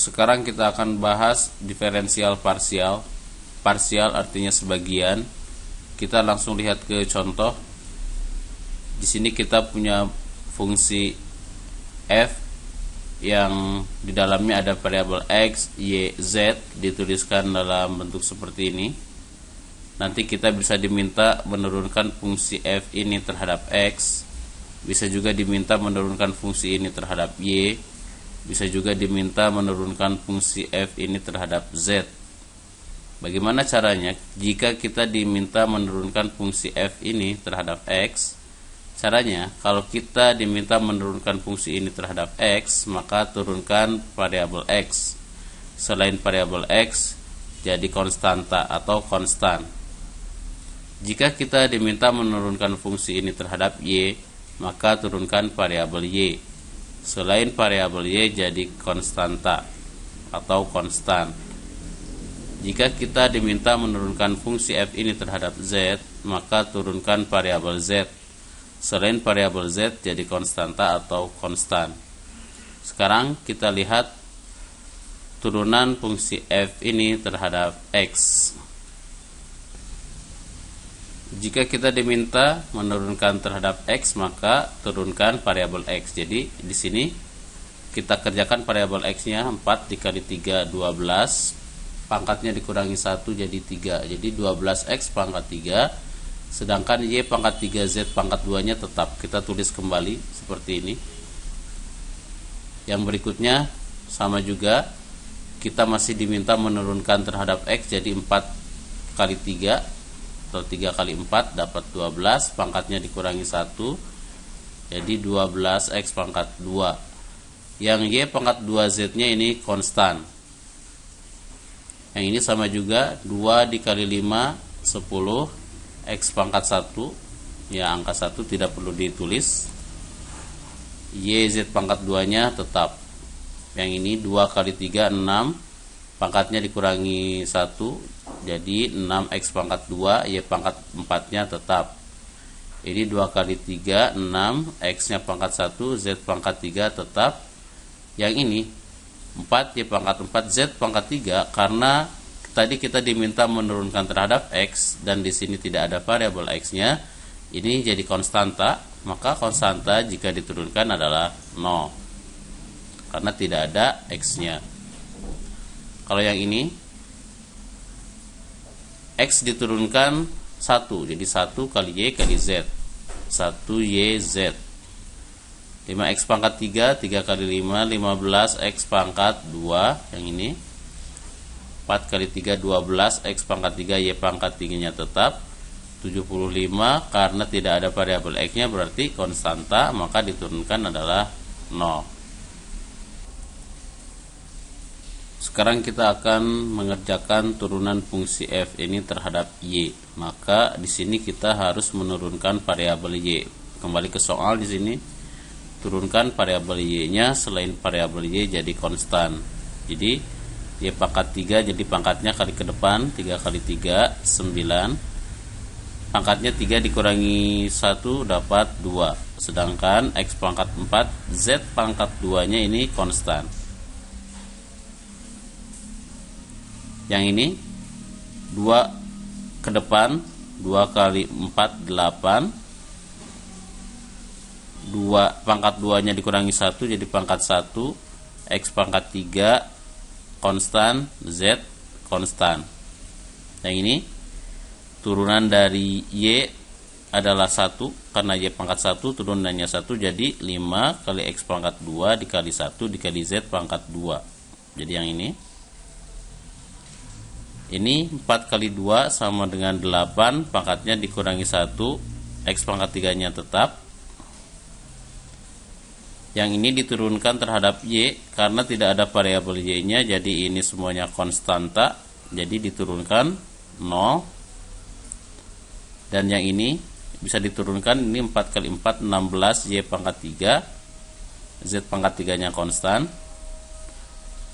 Sekarang kita akan bahas diferensial parsial. Parsial artinya sebagian. Kita langsung lihat ke contoh. Di sini kita punya fungsi f yang di dalamnya ada variabel x, y, z, dituliskan dalam bentuk seperti ini. Nanti kita bisa diminta menurunkan fungsi f ini terhadap x, bisa juga diminta menurunkan fungsi ini terhadap y, bisa juga diminta menurunkan fungsi f ini terhadap z. Bagaimana caranya jika kita diminta menurunkan fungsi f ini terhadap x? Caranya, kalau kita diminta menurunkan fungsi ini terhadap x, maka turunkan variabel x. Selain variabel x, jadi konstanta atau konstan. Jika kita diminta menurunkan fungsi ini terhadap y, maka turunkan variabel y. Selain variabel y, jadi konstanta atau konstan. Jika kita diminta menurunkan fungsi f ini terhadap z, maka turunkan variabel z. Selain variabel z, jadi konstanta atau konstan. Sekarang kita lihat turunan fungsi f ini terhadap x. Jika kita diminta menurunkan terhadap x, maka turunkan variabel x. Jadi di sini kita kerjakan variabel x-nya 4 dikali 3 12, pangkatnya dikurangi 1 jadi 3. Jadi 12x pangkat 3. Sedangkan y pangkat 3z pangkat 2-nya tetap. Kita tulis kembali seperti ini. Yang berikutnya sama juga, kita masih diminta menurunkan terhadap x, jadi 4 kali 3 atau 3 kali 4 dapat 12, pangkatnya dikurangi 1 jadi 12x pangkat 2. Yang y pangkat 2z-nya ini konstan. Yang ini sama juga, 2 dikali 5 10, x pangkat 1, ya angka 1 tidak perlu ditulis. Y z pangkat 2 nya tetap. Yang ini 2 kali 3 6, pangkatnya dikurangi 1 jadi 6x pangkat 2, y pangkat 4 nya tetap. Ini 2 kali 3 6, x nya pangkat 1, z pangkat 3 tetap. Yang ini 4 y pangkat 4, z pangkat 3, karena tadi kita diminta menurunkan terhadap x dan di sini tidak ada variabel x-nya, ini jadi konstanta, maka konstanta jika diturunkan adalah 0 karena tidak ada x-nya. Kalau yang ini x diturunkan 1, jadi 1 kali y kali z, 1yz. 5x pangkat 3, 3 kali 5 15x pangkat 2. Yang ini 4 kali 3 12, x pangkat 3, y pangkat 3 nya tetap 75. Karena tidak ada variabel x nya berarti konstanta, maka diturunkan adalah 0. Sekarang kita akan mengerjakan turunan fungsi f ini terhadap y. Maka di sini kita harus menurunkan variabel y. Kembali ke soal di sini. Turunkan variabel y nya, selain variabel y jadi konstan. Jadi y pangkat 3, jadi pangkatnya kali ke depan, 3 kali 3 9, pangkatnya 3 dikurangi 1 dapat 2. Sedangkan x pangkat 4, z pangkat 2 nya ini konstan. Yang ini 2 ke depan, 2 kali 4 8, 2 pangkat 2 nya dikurangi 1 jadi pangkat 1, x pangkat 3 konstan, z konstan. Yang ini turunan dari y adalah 1, karena y pangkat 1 turunannya 1 jadi 5 kali x pangkat 2 dikali 1 dikali z pangkat 2. Jadi yang ini 4 kali 2 sama dengan 8, pangkatnya dikurangi 1, x pangkat 3 nya tetap. Yang ini diturunkan terhadap y karena tidak ada variabel y nya, jadi ini semuanya konstanta, jadi diturunkan 0. Dan yang ini bisa diturunkan, ini 4 kali 4 16, y pangkat 3, z pangkat 3 nya konstan.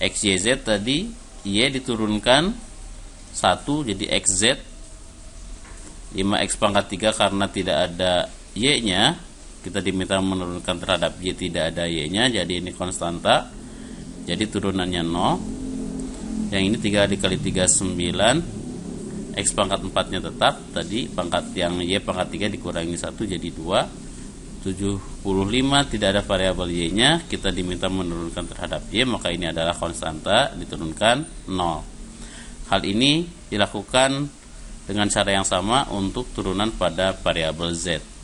X y z tadi y diturunkan 1 jadi xz, 5x pangkat 3 karena tidak ada y nya, kita diminta menurunkan terhadap y tidak ada y nya, jadi ini konstanta. Jadi turunannya 0. Yang ini 3 dikali 3 9. X pangkat 4 nya tetap. Tadi pangkat yang Y pangkat 3 dikurangi 1 jadi 2. 75 tidak ada variabel Y nya. Kita diminta menurunkan terhadap Y, maka ini adalah konstanta, diturunkan 0. Hal ini dilakukan dengan cara yang sama untuk turunan pada variabel Z.